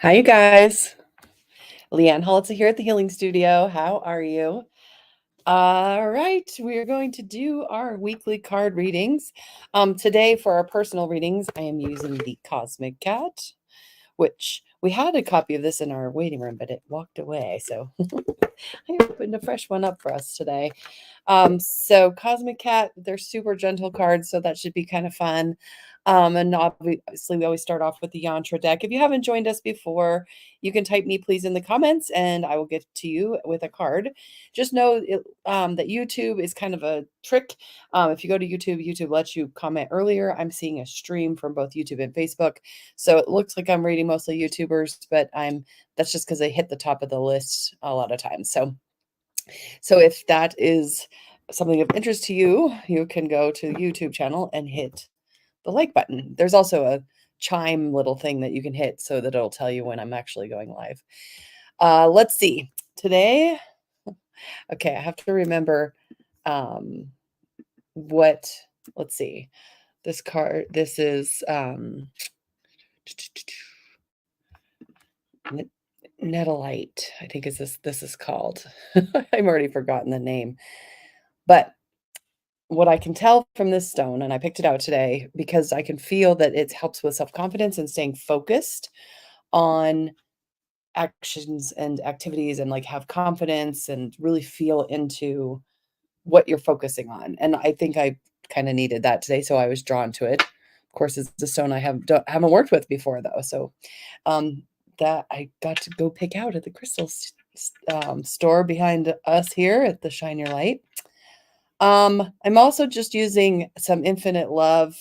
Hi, you guys. Leanne Holitza here at the Healing Studio. How are you? All right, we are going to do our weekly card readings. Today, for our personal readings, I am using the Cosmic Cat, which we had a copy of this in our waiting room, but it walked away. So I opened a fresh one up for us today. So Cosmic Cat, they're super gentle cards, so that should be kind of fun. And obviously, we always start off with the Yantra deck. If you haven't joined us before, you can type me please in the comments, and I will get to you with a card. Just know that YouTube is kind of a trick. If you go to YouTube, YouTube lets you comment earlier. I'm seeing a stream from both YouTube and Facebook, so it looks like I'm reading mostly YouTubers, but that's just because they hit the top of the list a lot of times. So if that is something of interest to you, you can go to the YouTube channel and hit the like button. There's also a chime little thing that you can hit so that it'll tell you when I'm actually going live. Let's see. Today, okay, I have to remember what, let's see. This card, this is Netolite, I think this is called. I've already forgotten the name. But what I can tell from this stone, and I picked it out today because I can feel that it helps with self-confidence and staying focused on actions and activities and like have confidence and really feel into what you're focusing on. And I think I kind of needed that today, so I was drawn to it. Of course, it's a stone I haven't worked with before though, so that I got to go pick out at the crystal store behind us here at the Shine Your Light. I'm also just using some Infinite Love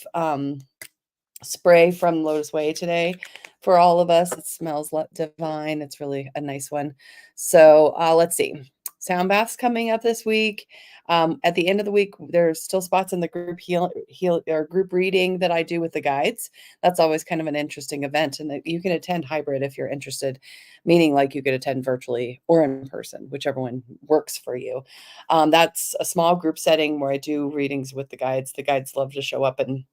spray from Lotus Way today for all of us. It smells divine. It's really a nice one. So let's see. Sound baths coming up this week. At the end of the week, there's still spots in the group heal or group reading that I do with the guides. That's always kind of an interesting event, and you can attend hybrid if you're interested, meaning like you could attend virtually or in person, whichever one works for you. That's a small group setting where I do readings with the guides. The guides love to show up and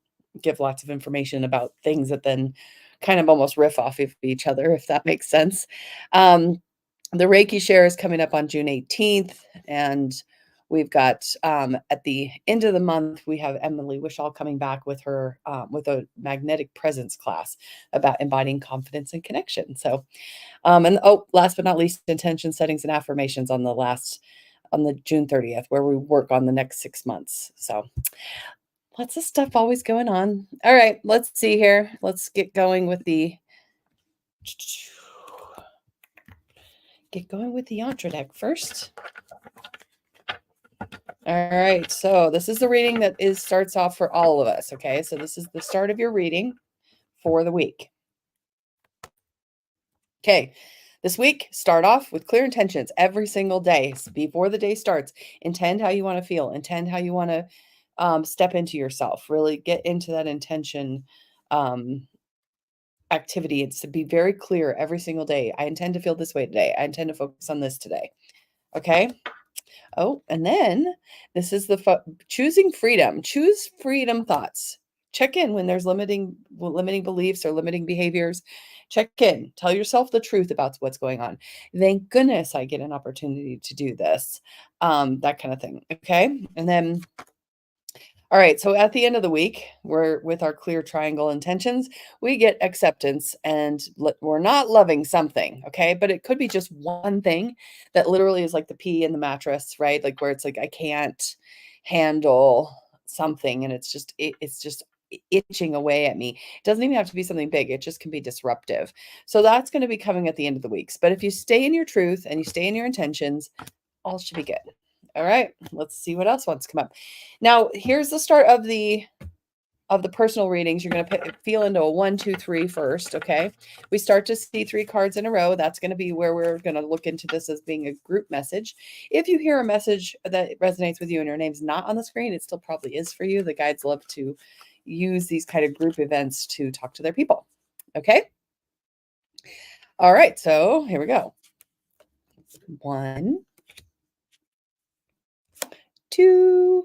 give lots of information about things that then kind of almost riff off of each other, if that makes sense. The Reiki share is coming up on June 18th, and we've got at the end of the month, we have Emily Wishall coming back with her with a magnetic presence class about embodying confidence and connection. So, and last but not least, intention settings and affirmations on the June 30th, where we work on the next 6 months. So lots of stuff always going on. All right, let's see here. Let's get going with the Yantra deck first. All right, so this is the reading that starts off for all of us, okay? So this is the start of your reading for the week. Okay, this week, start off with clear intentions every single day. Before the day starts, intend how you want to feel. Intend how you want to step into yourself. Really get into that intention activity. It's to be very clear every single day. I intend to feel this way today. I intend to focus on this today. Okay. Oh, and then this is the choosing freedom. Choose freedom thoughts. Check in when there's limiting beliefs or limiting behaviors. Check in. Tell yourself the truth about what's going on. Thank goodness I get an opportunity to do this. That kind of thing. Okay. And then all right, so at the end of the week, we're with our clear triangle intentions, we get acceptance and we're not loving something, okay? But it could be just one thing that literally is like the pea in the mattress, right? Like where it's like I can't handle something and it's just itching away at me. It doesn't even have to be something big. It just can be disruptive. So that's going to be coming at the end of the weeks. But if you stay in your truth and you stay in your intentions, all should be good. All right, let's see what else wants to come up. Now, here's the start of the personal readings. You're going to feel into a 1, 2, 3 first, okay? We start to see 3 cards in a row. That's going to be where we're going to look into this as being a group message. If you hear a message that resonates with you and your name's not on the screen, it still probably is for you. The guides love to use these kind of group events to talk to their people, okay? All right, so here we go. 1, 2,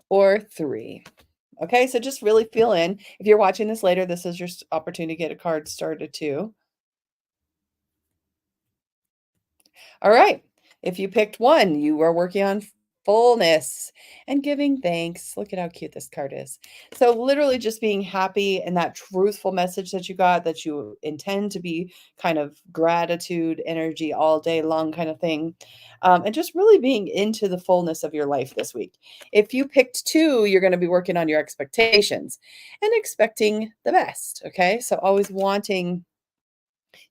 or 3. Okay, so just really feel in. If you're watching this later, this is your opportunity to get a card started too. All right. If you picked one, you are working on fullness and giving thanks. Look at how cute this card is. So, literally, just being happy and that truthful message that you got, that you intend to be kind of gratitude energy all day long, kind of thing. And just really being into the fullness of your life this week. If you picked two, you're going to be working on your expectations and expecting the best. Okay. So, always wanting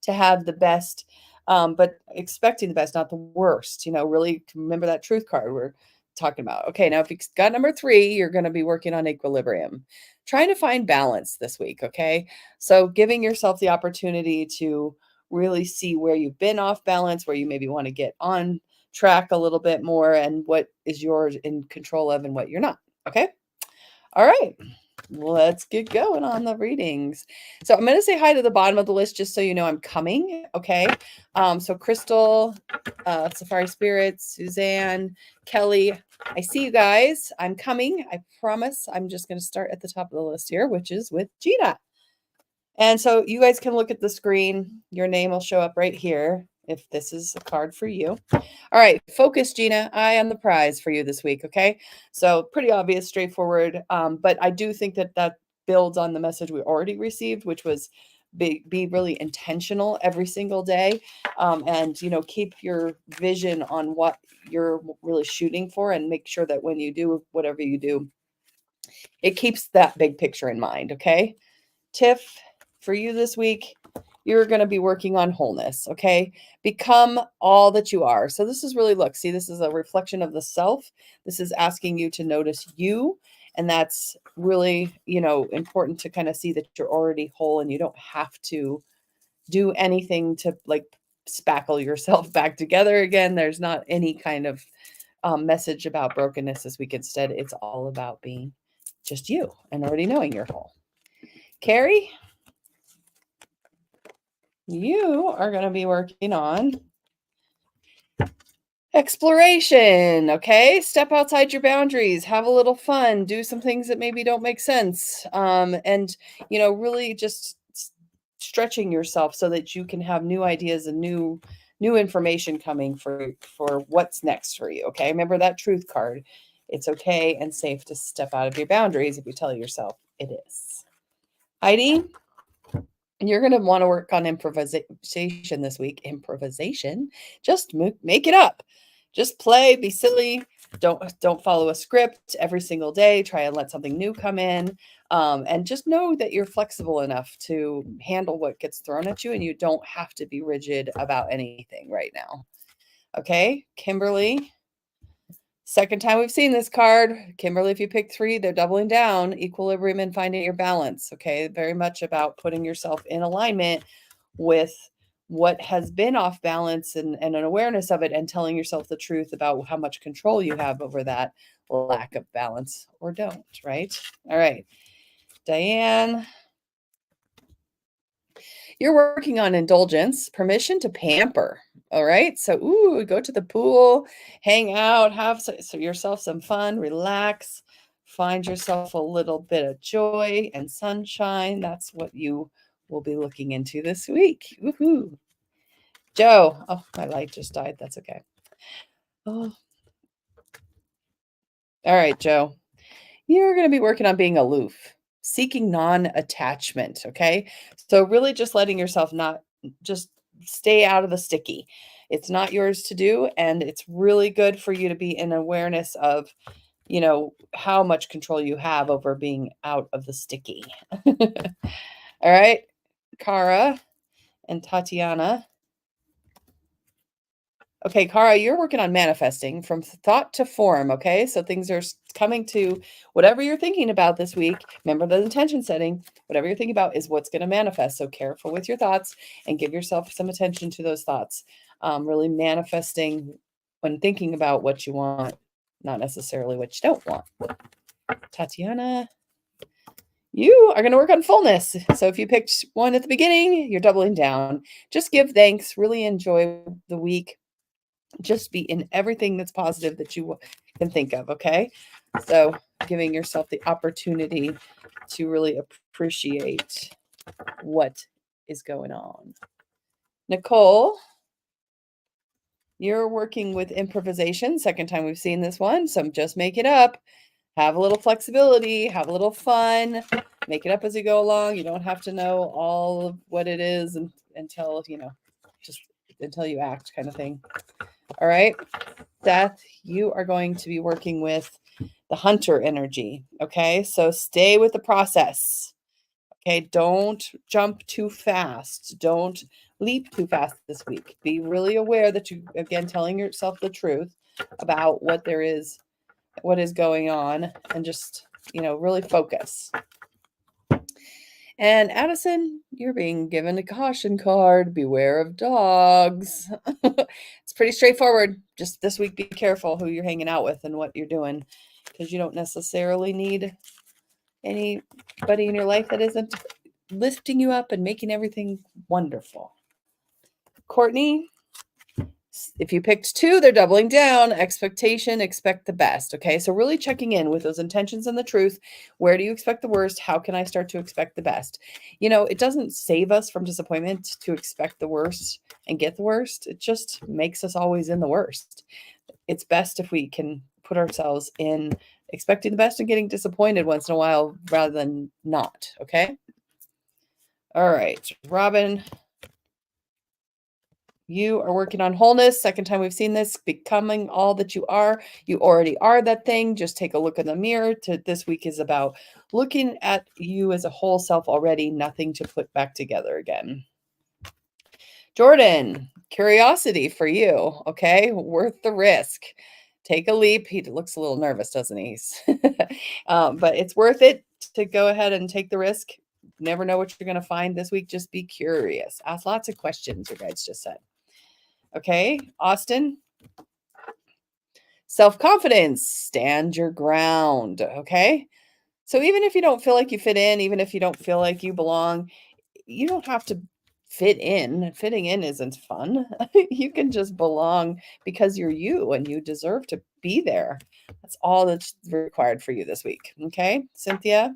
to have the best, but expecting the best, not the worst. Really remember that truth card we're talking about. Okay, now if you got number three, you're going to be working on equilibrium, trying to find balance this week. Okay, so giving yourself the opportunity to really see where you've been off balance, where you maybe want to get on track a little bit more, and what is yours in control of and what you're not. Okay, all right. Let's get going on the readings. So I'm going to say hi to the bottom of the list just so you know I'm coming. Okay. So Crystal, Safari Spirits, Suzanne, Kelly, I see you guys. I'm coming. I promise. I'm just going to start at the top of the list here, which is with Gina. And so you guys can look at the screen. Your name will show up right here if this is a card for you. All right, focus, Gina. Eye on the prize for you this week, okay? So pretty obvious, straightforward. But I do think that that builds on the message we already received, which was be really intentional every single day, and keep your vision on what you're really shooting for, and make sure that when you do whatever you do, it keeps that big picture in mind, okay? Tiff, for you this week, you're going to be working on wholeness, okay? Become all that you are. So this is really, look, see, this is a reflection of the self. This is asking you to notice you. And that's really, important to kind of see that you're already whole and you don't have to do anything to like spackle yourself back together again. There's not any kind of message about brokenness this week. Instead, it's all about being just you and already knowing you're whole. Carrie, you are going to be working on exploration. Okay. Step outside your boundaries, have a little fun, do some things that maybe don't make sense. And, really just stretching yourself so that you can have new ideas and new information coming for what's next for you. Okay. Remember that truth card. It's okay and safe to step out of your boundaries if you tell yourself it is. Heidi, you're going to want to work on improvisation this week. Improvisation. Just make it up. Just play, be silly. Don't follow a script every single day. Try and let something new come in. And just know that you're flexible enough to handle what gets thrown at you, and you don't have to be rigid about anything right now. Okay, Kimberly. Second time we've seen this card. Kimberly, if you pick three, they're doubling down. Equilibrium and finding your balance. Okay. Very much about putting yourself in alignment with what has been off balance and an awareness of it, and telling yourself the truth about how much control you have over that lack of balance, or don't, right? All right. Diane, you're working on indulgence, permission to pamper. All right. So, go to the pool, hang out, have yourself some fun, relax, find yourself a little bit of joy and sunshine. That's what you will be looking into this week. Woohoo. Joe. Oh, my light just died. That's okay. Oh, all right, Joe. You're going to be working on being aloof, seeking non-attachment, okay? So really just letting yourself not just stay out of the sticky. It's not yours to do, and it's really good for you to be in awareness of, how much control you have over being out of the sticky. All right, Kara and Tatiana. Okay, Kara, you're working on manifesting from thought to form, okay? So things are coming to whatever you're thinking about this week. Remember the intention setting. Whatever you're thinking about is what's going to manifest. So careful with your thoughts and give yourself some attention to those thoughts. Really manifesting when thinking about what you want, not necessarily what you don't want. Tatiana, you are going to work on fullness. So if you picked one at the beginning, you're doubling down. Just give thanks. Really enjoy the week. Just be in everything that's positive that you can think of, okay? So giving yourself the opportunity to really appreciate what is going on. Nicole, you're working with improvisation. Second time we've seen this one, so just make it up. Have a little flexibility, have a little fun, make it up as you go along. You don't have to know all of what it is until, just until you act, kind of thing. All right, Seth, you are going to be working with the hunter energy. Okay, so stay with the process. Okay, don't jump too fast. Don't leap too fast this week. Be really aware that you, again, telling yourself the truth about what is going on, and just, really focus. And Addison, you're being given a caution card. Beware of dogs. It's pretty straightforward. Just this week, be careful who you're hanging out with and what you're doing, because you don't necessarily need anybody in your life that isn't lifting you up and making everything wonderful. Courtney, if you picked 2, they're doubling down. Expectation, expect the best. Okay, so really checking in with those intentions and the truth. Where do you expect the worst? How can I start to expect the best? It doesn't save us from disappointment to expect the worst and get the worst. It just makes us always in the worst. It's best if we can put ourselves in expecting the best and getting disappointed once in a while rather than not. Okay. All right, Robin, you are working on wholeness. Second time we've seen this, becoming all that you are. You already are that thing. Just take a look in the mirror. This week is about looking at you as a whole self already, nothing to put back together again. Jordan, curiosity for you. Okay, worth the risk. Take a leap. He looks a little nervous, doesn't he? But it's worth it to go ahead and take the risk. Never know what you're going to find this week. Just be curious. Ask lots of questions, your guides just said. Okay, Austin. Self-confidence. Stand your ground. Okay. So even if you don't feel like you fit in, even if you don't feel like you belong, you don't have to fit in. Fitting in isn't fun. You can just belong because you're you and you deserve to be there. That's all that's required for you this week. Okay, Cynthia.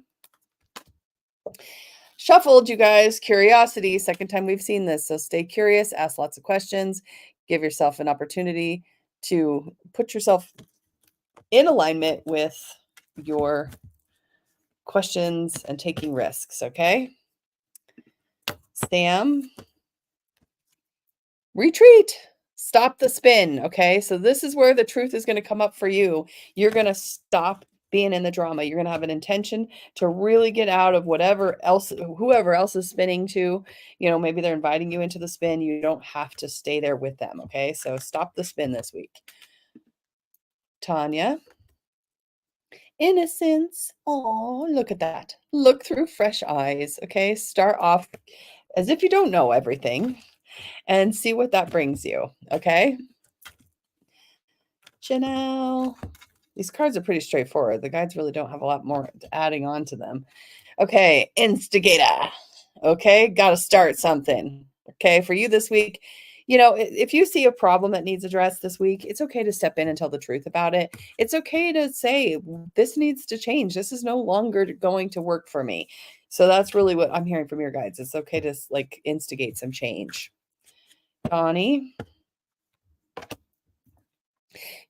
Shuffled, you guys. Curiosity. Second time we've seen this. So stay curious, ask lots of questions, give yourself an opportunity to put yourself in alignment with your questions and taking risks. Okay. Sam. Retreat. Stop the spin. Okay. So this is where the truth is going to come up for you. You're going to stop being in the drama. You're going to have an intention to really get out of whoever else is spinning to, maybe they're inviting you into the spin. You don't have to stay there with them. Okay. So stop the spin this week. Tanya. Innocence. Oh, look at that. Look through fresh eyes. Okay. Start off as if you don't know everything and see what that brings you. Okay. Janelle. These cards are pretty straightforward. The guides really don't have a lot more adding on to them. Okay, instigator. Okay, got to start something. Okay, for you this week, if you see a problem that needs addressed this week, it's okay to step in and tell the truth about it. It's okay to say, this needs to change. This is no longer going to work for me. So that's really what I'm hearing from your guides. It's okay to instigate some change. Connie.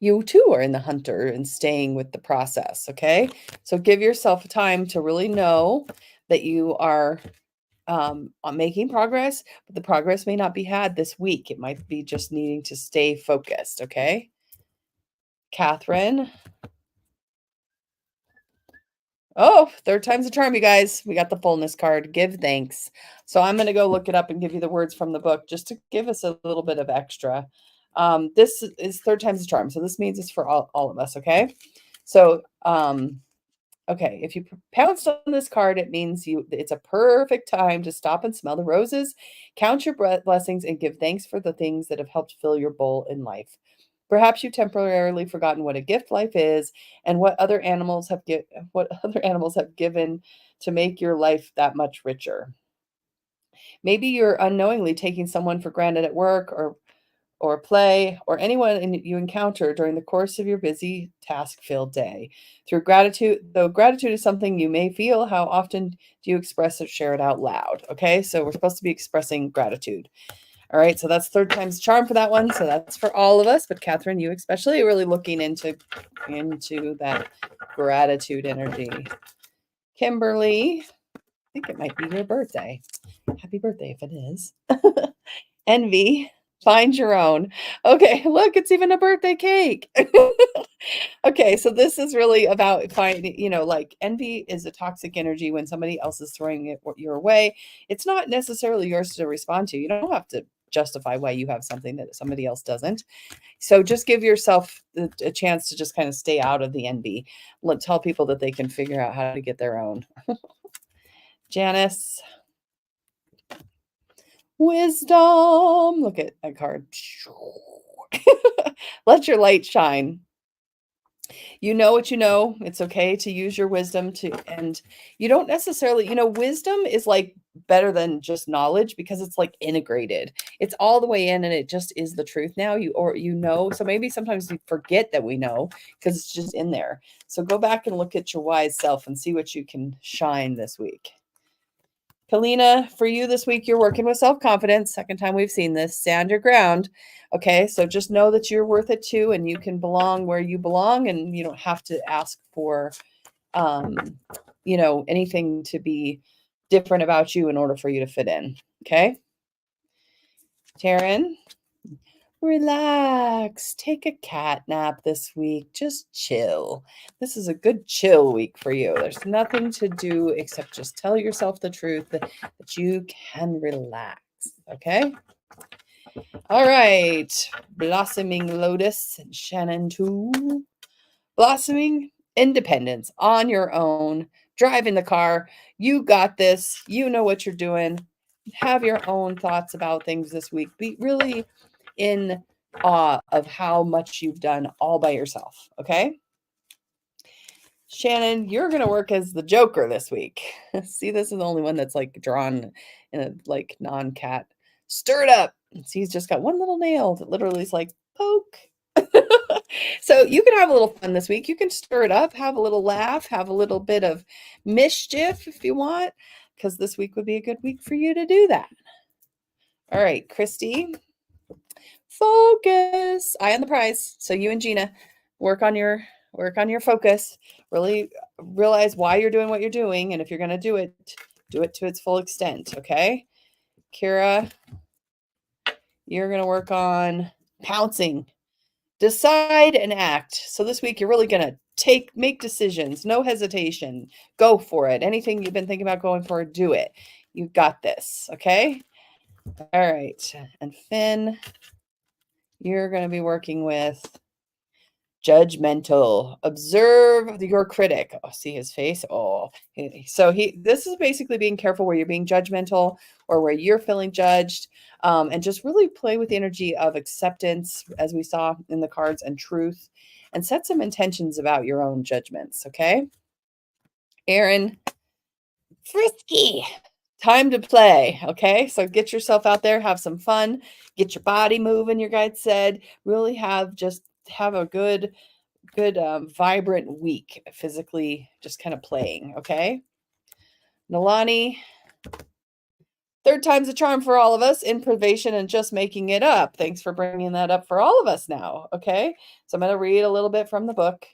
You too are in the hunter and staying with the process. Okay. So give yourself time to really know that you are making progress, but the progress may not be had this week. It might be just needing to stay focused. Okay. Catherine. Oh, third time's a charm, you guys. We got the fullness card. Give thanks. So I'm going to go look it up and give you the words from the book just to give us a little bit of extra. This is third time's a charm. So this means it's for all of us. Okay. So, okay. If you pounced on this card, it means it's a perfect time to stop and smell the roses, count your blessings, and give thanks for the things that have helped fill your bowl in life. Perhaps you've temporarily forgotten what a gift life is and what other animals have given to make your life that much richer. Maybe you're unknowingly taking someone for granted at work, or play, or anyone you encounter during the course of your busy, task-filled day. Through gratitude, though gratitude is something you may feel, how often do you express or share it out loud? Okay, so we're supposed to be expressing gratitude. All right, so that's third time's charm for that one. So that's for all of us, but Catherine, you especially really looking into that gratitude energy. Kimberly, I think it might be your birthday. Happy birthday if it is. Envy, find your own. Okay, look, it's even a birthday cake. Okay, so this is really about finding, like envy is a toxic energy when somebody else is throwing it your way. It's not necessarily yours to respond to. You don't have to justify why you have something that somebody else doesn't. So just give yourself a chance to just kind of stay out of the envy. Tell people that they can figure out how to get their own. Janice, wisdom. Look at that card. Let your light shine. You know what you know. It's okay to use your wisdom and you don't necessarily, wisdom is like better than just knowledge because it's like integrated. It's all the way in and it just is the truth now. So maybe sometimes we forget that we know because it's just in there. So go back and look at your wise self and see what you can shine this week. Kalina, for you this week, you're working with self-confidence. Second time we've seen this. Stand your ground. Okay, so just know that you're worth it too, and you can belong where you belong, and you don't have to ask for, anything to be different about you in order for you to fit in. Okay, Taryn, relax. Take a cat nap this week. Just chill. This is a good chill week for you. There's nothing to do except just tell yourself the truth that you can relax. Okay? All right. Blossoming Lotus and Shannon too. Blossoming independence on your own. Driving the car. You got this. You know what you're doing. Have your own thoughts about things this week. Be really in awe of how much you've done all by yourself. Okay. Shannon, you're going to work as the Joker this week. See, this is the only one that's like drawn in a like non-cat. Stir it up. See, he's just got one little nail that literally is like poke. So you can have a little fun this week. You can stir it up, have a little laugh, have a little bit of mischief if you want, because this week would be a good week for you to do that. All right, Christy, focus. Eye on the prize. So you and Gina work on your focus. Really realize why you're doing what you're doing, and if you're going to do it to its full extent. Okay, Kira, you're going to work on pouncing. Decide and act. So this week you're really going to make decisions. No hesitation. Go for it. Anything you've been thinking about going for, do it. You got this. Okay. All right. And Finn, you're going to be working with judgmental. Observe your critic. Oh, see his face. Oh, so this is basically being careful where you're being judgmental or where you're feeling judged, and just really play with the energy of acceptance, as we saw in the cards, and truth, and set some intentions about your own judgments. Okay, Aaron, frisky. Time to play. Okay, so get yourself out there, have some fun, get your body moving. Your guide said, really have a good vibrant week physically, just kind of playing. Okay, Nalani, third time's a charm for all of us. Improvisation and just making it up. Thanks for bringing that up for all of us now. Okay, so I'm going to read a little bit from the book.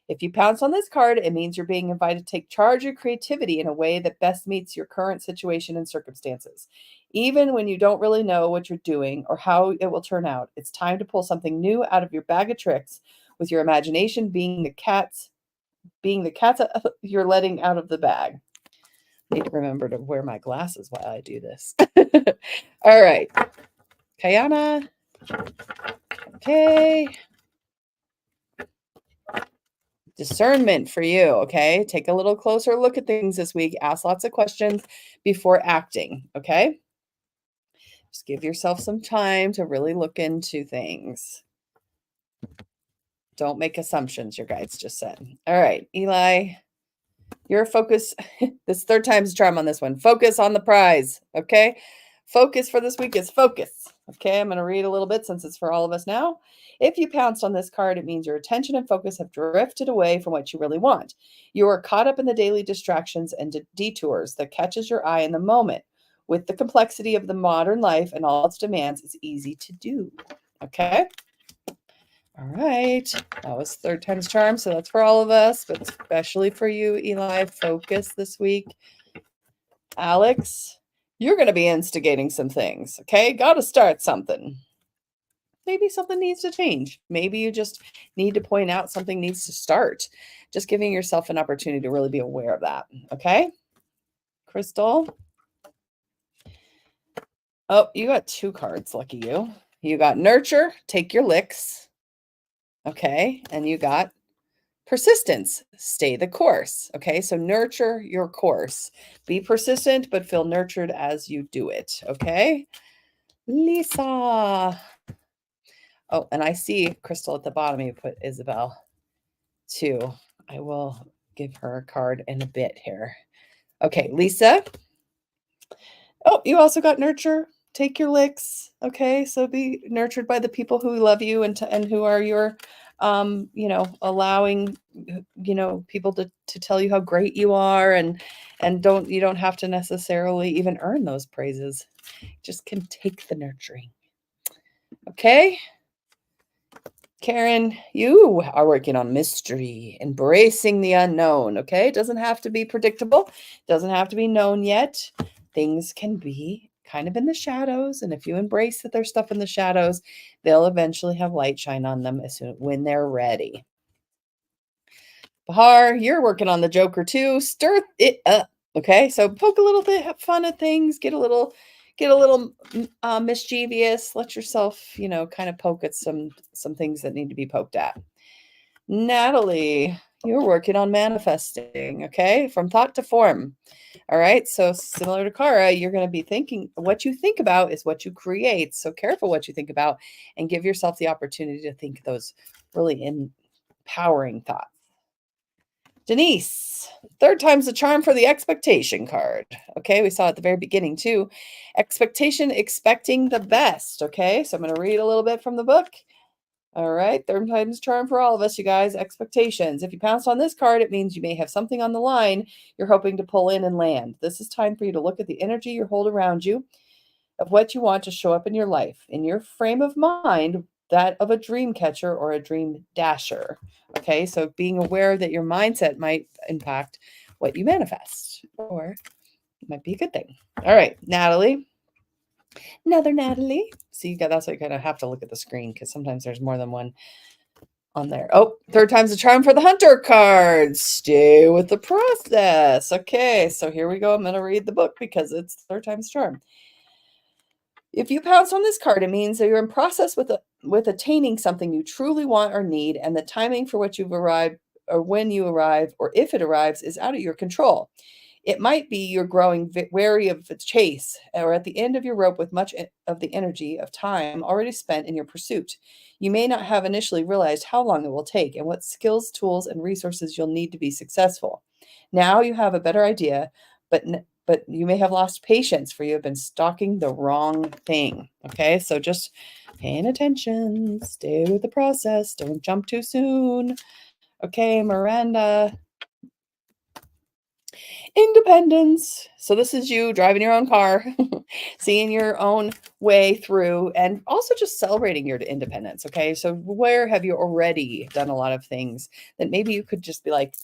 If you pounce on this card, it means you're being invited to take charge of your creativity in a way that best meets your current situation and circumstances. Even when you don't really know what you're doing or how it will turn out, it's time to pull something new out of your bag of tricks, with your imagination being the cats you're letting out of the bag. I need to remember to wear my glasses while I do this. All right. Kayana. Okay. Discernment for you, okay? Take a little closer look at things this week. Ask lots of questions before acting, okay? Just give yourself some time to really look into things. Don't make assumptions, your guides just said. All right, Eli, your focus, this third time's charm on this one. Focus on the prize, okay? Focus for this week is focus, Okay, I'm going to read a little bit since it's for all of us now. If you pounced on this card, it means your attention and focus have drifted away from what you really want. You are caught up in the daily distractions and detours that catches your eye in the moment. With the complexity of the modern life and all its demands, it's easy to do. Okay. All right. That was third time's charm. So that's for all of us, but especially for you, Eli. Focus this week. Alex, you're going to be instigating some things. Okay. Got to start something. Maybe something needs to change. Maybe you just need to point out something needs to start. Just giving yourself an opportunity to really be aware of that. Okay. Crystal. Oh, you got 2 cards. Lucky you. You got nurture, take your licks. Okay. And you got persistence, stay the course. Okay. So nurture your course. Be persistent, but feel nurtured as you do it. Okay. Lisa. Oh, and I see Crystal at the bottom. You put Isabel too. I will give her a card in a bit here. Okay. Lisa. Oh, you also got nurture. Take your licks. Okay. So be nurtured by the people who love you and who are your, allowing, people to tell you how great you are and you don't have to necessarily even earn those praises. Just can take the nurturing. Okay. Karen, you are working on mystery, embracing the unknown. Okay. It doesn't have to be predictable. Doesn't have to be known yet. Things can be kind of in the shadows. And if you embrace that there's stuff in the shadows, they'll eventually have light shine on them when they're ready. Bahar, you're working on the Joker too. Stir it up. Okay. So poke a little bit, have fun at things, get a little mischievous. Let yourself, kind of poke at some things that need to be poked at. Natalie, you're working on manifesting. Okay. From thought to form. All right. So similar to Kara, you're going to be thinking what you think about is what you create. So careful what you think about and give yourself the opportunity to think those really empowering thoughts. Denise, third time's the charm for the expectation card. Okay. We saw at the very beginning too. Expectation, expecting the best. Okay. So I'm going to read a little bit from the book. All right. Third time's charm for all of us, you guys. Expectations. If you pounce on this card, it means you may have something on the line you're hoping to pull in and land. This is time for you to look at the energy you hold around you of what you want to show up in your life. In your frame of mind, that of a dream catcher or a dream dasher. Okay. So being aware that your mindset might impact what you manifest, or it might be a good thing. All right. Natalie. Another Natalie. See, that's why you kind of have to look at the screen because sometimes there's more than one on there. Oh, third time's the charm for the hunter card. Stay with the process. Okay, so here we go. I'm going to read the book because it's third time's charm. If you pounce on this card, it means that you're in process with attaining something you truly want or need, and the timing for which you've arrived, or when you arrive, or if it arrives, is out of your control. It might be you're growing wary of its chase, or at the end of your rope with much of the energy of time already spent in your pursuit. You may not have initially realized how long it will take and what skills, tools, and resources you'll need to be successful. Now you have a better idea, but you may have lost patience for you have been stalking the wrong thing. Okay, so just paying attention, stay with the process, don't jump too soon. Okay, Miranda. Independence. So this is you driving your own car, seeing your own way through, and also just celebrating your independence. Okay. So where have you already done a lot of things that maybe you could just be like,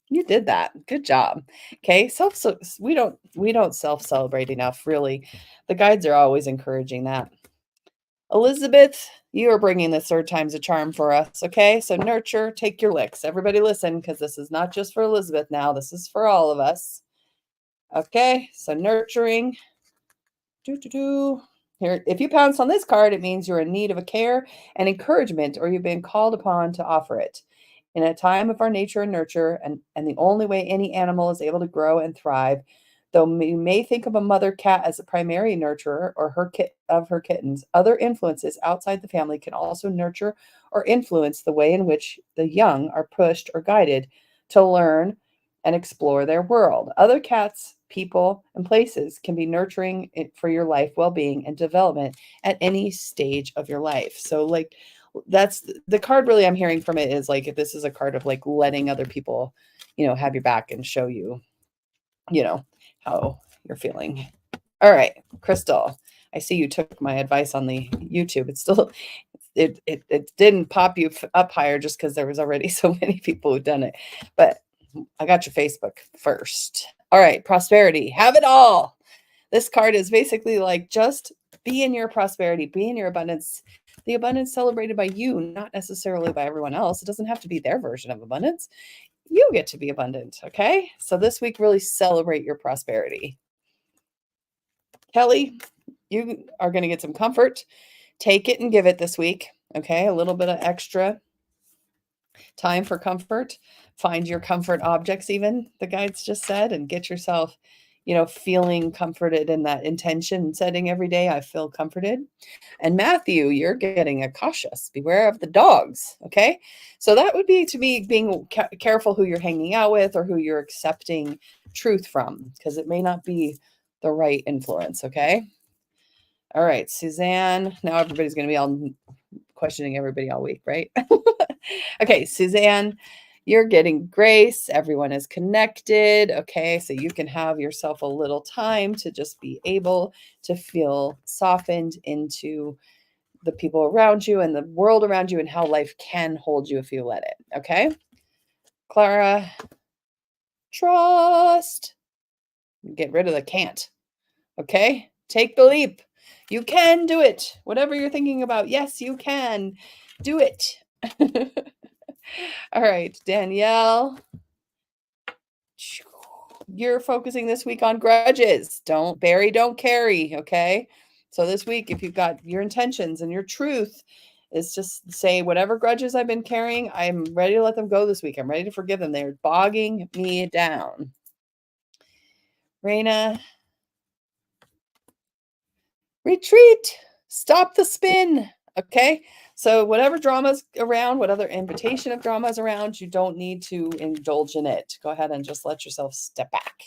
you did that. Good job. Okay. So we don't self-celebrate enough, really. The guides are always encouraging that. Elizabeth, you are bringing the third time's a charm for us. Okay. So nurture, take your licks. Everybody listen, because this is not just for Elizabeth now. This is for all of us. Okay. So nurturing. Here, if you pounce on this card, it means you're in need of a care and encouragement, or you've been called upon to offer it. In a time of our nature and nurture, and the only way any animal is able to grow and thrive, though you may think of a mother cat as a primary nurturer or her kittens, other influences outside the family can also nurture or influence the way in which the young are pushed or guided to learn and explore their world. Other cats, people, and places can be nurturing for your life well-being and development at any stage of your life. So like that's the card really I'm hearing from it is like this is a card of like letting other people, have your back and show you, how you're feeling. All right, Crystal, I see you took my advice on the YouTube. It's still it didn't pop you up higher just because there was already so many people who've done it. But I got your Facebook first. All right, prosperity. Have it all. This card is basically like just be in your prosperity, be in your abundance. The abundance celebrated by you, not necessarily by everyone else. It doesn't have to be their version of abundance. You get to be abundant, okay? So this week, really celebrate your prosperity. Kelly, you are going to get some comfort. Take it and give it this week, okay? A little bit of extra time for comfort. Find your comfort objects, even the guides just said, and get yourself, feeling comforted in that intention setting every day. I feel comforted. And Matthew, you're getting a cautious. Beware of the dogs. Okay. So that would be to me being careful who you're hanging out with or who you're accepting truth from, because it may not be the right influence. Okay. All right, Suzanne. Now everybody's going to be all questioning everybody all week, right? Okay, Suzanne, you're getting grace. Everyone is connected. Okay, so you can have yourself a little time to just be able to feel softened into the people around you and the world around you and how life can hold you if you let it. Okay, Clara, trust. Get rid of the can't. Okay, take the leap. You can do it. Whatever you're thinking about, yes, you can do it. All right, Danielle, you're focusing this week on grudges. Don't bury, don't carry. Okay. So this week, if you've got your intentions and your truth is just say whatever grudges I've been carrying, I'm ready to let them go this week. I'm ready to forgive them. They're bogging me down. Raina, retreat. Stop the spin. Okay. So whatever drama's around, what other invitation of drama is around, you don't need to indulge in it. Go ahead and just let yourself step back.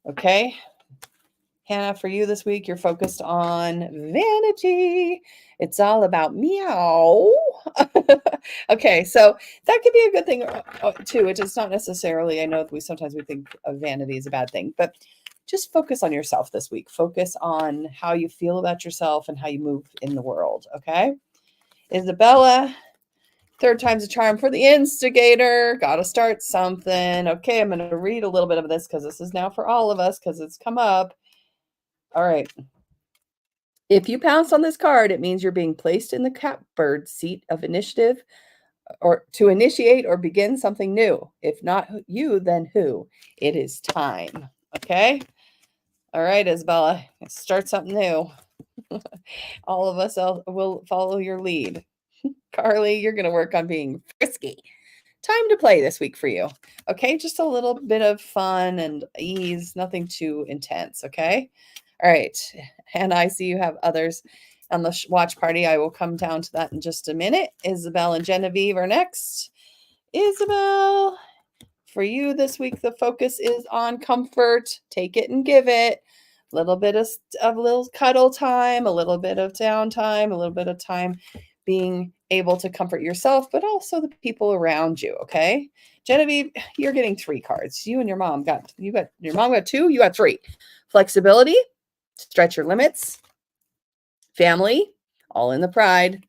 Okay. Hannah, for you this week, you're focused on vanity. It's all about meow. Okay, so that could be a good thing too. It is not necessarily, I know sometimes we think of vanity as a bad thing, but just focus on yourself this week. Focus on how you feel about yourself and how you move in the world, okay? Isabella, third time's a charm for the instigator. Got to start something. Okay, I'm going to read a little bit of this because this is now for all of us because it's come up. All right. If you pounce on this card, it means you're being placed in the catbird seat of initiative or to initiate or begin something new. If not you, then who? It is time. Okay. All right, Isabella, start something new. All of us will follow your lead. Carly, you're going to work on being frisky. Time to play this week for you. Okay, just a little bit of fun and ease, nothing too intense. Okay. All right. And I see you have others on the watch party. I will come down to that in just a minute. Isabel and Genevieve are next. Isabel, for you this week, the focus is on comfort. Take it and give it. A little bit of little cuddle time, a little bit of downtime, a little bit of time being able to comfort yourself, but also the people around you. Okay. Genevieve, you're getting 3 cards. You and your mom your mom got 2, you got 3. Flexibility, stretch your limits, family, all in the pride,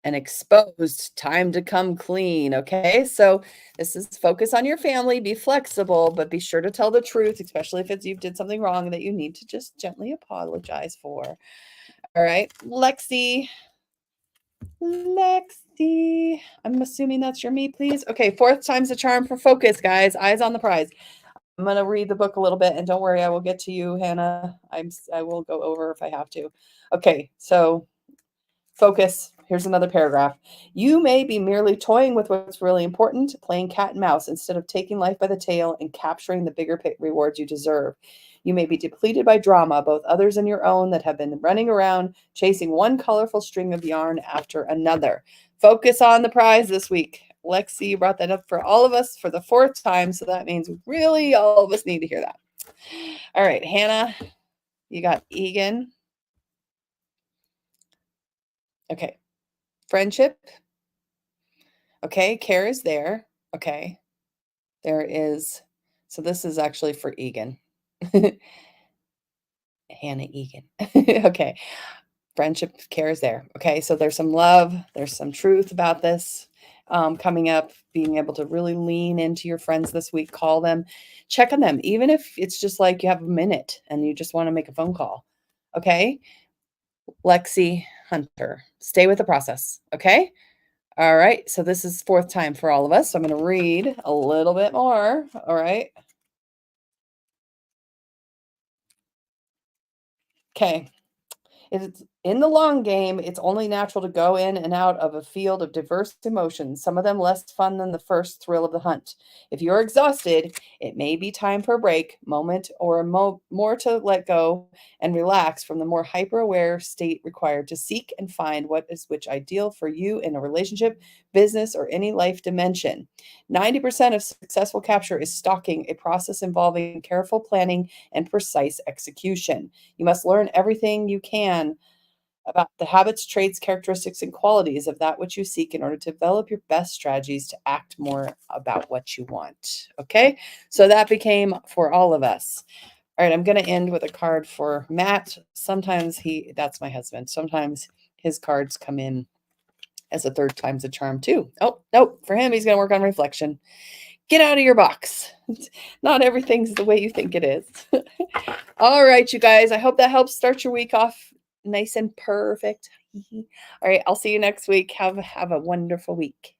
and exposed, time to come clean. Okay. So this is focus on your family, be flexible, but be sure to tell the truth, especially if you did something wrong that you need to just gently apologize for. All right. Lexi, I'm assuming that's your me, please. Okay. 4th time's the charm for focus, guys. Eyes on the prize. I'm going to read the book a little bit, and don't worry, I will get to you, Hannah. I will go over if I have to. Okay, so focus. Here's another paragraph. You may be merely toying with what's really important, playing cat and mouse, instead of taking life by the tail and capturing the bigger rewards you deserve. You may be depleted by drama, both others and your own, that have been running around chasing one colorful string of yarn after another. Focus on the prize this week. Lexi, you brought that up for all of us for the 4th time, so that means really all of us need to hear that. All right, Hannah, you got Egan. Okay. Friendship. Okay, care is there. Okay. There is, so this is actually for Egan. Hannah Egan. Okay. Friendship, care is there. Okay, so there's some love, there's some truth about this coming up, being able to really lean into your friends this week, call them, check on them, even if it's just like you have a minute and you just want to make a phone call. Okay. Lexi Hunter, stay with the process. Okay. All right. So this is 4th time for all of us. So I'm going to read a little bit more. All right. Okay. It's in the long game, it's only natural to go in and out of a field of diverse emotions, some of them less fun than the first thrill of the hunt. If you're exhausted, it may be time for a break, moment, or more to let go and relax from the more hyper-aware state required to seek and find what is which ideal for you in a relationship, business, or any life dimension. 90% of successful capture is stalking, a process involving careful planning and precise execution. You must learn everything you can about the habits, traits, characteristics, and qualities of that which you seek in order to develop your best strategies to act more about what you want. Okay, so that became for all of us. All right, I'm going to end with a card for Matt. Sometimes that's my husband. Sometimes his cards come in as a 3rd time's a charm too. Oh, nope. For him, he's going to work on reflection. Get out of your box. Not everything's the way you think it is. All right, you guys. I hope that helps start your week off nice and perfect. All right, I'll see you next week. Have a wonderful week.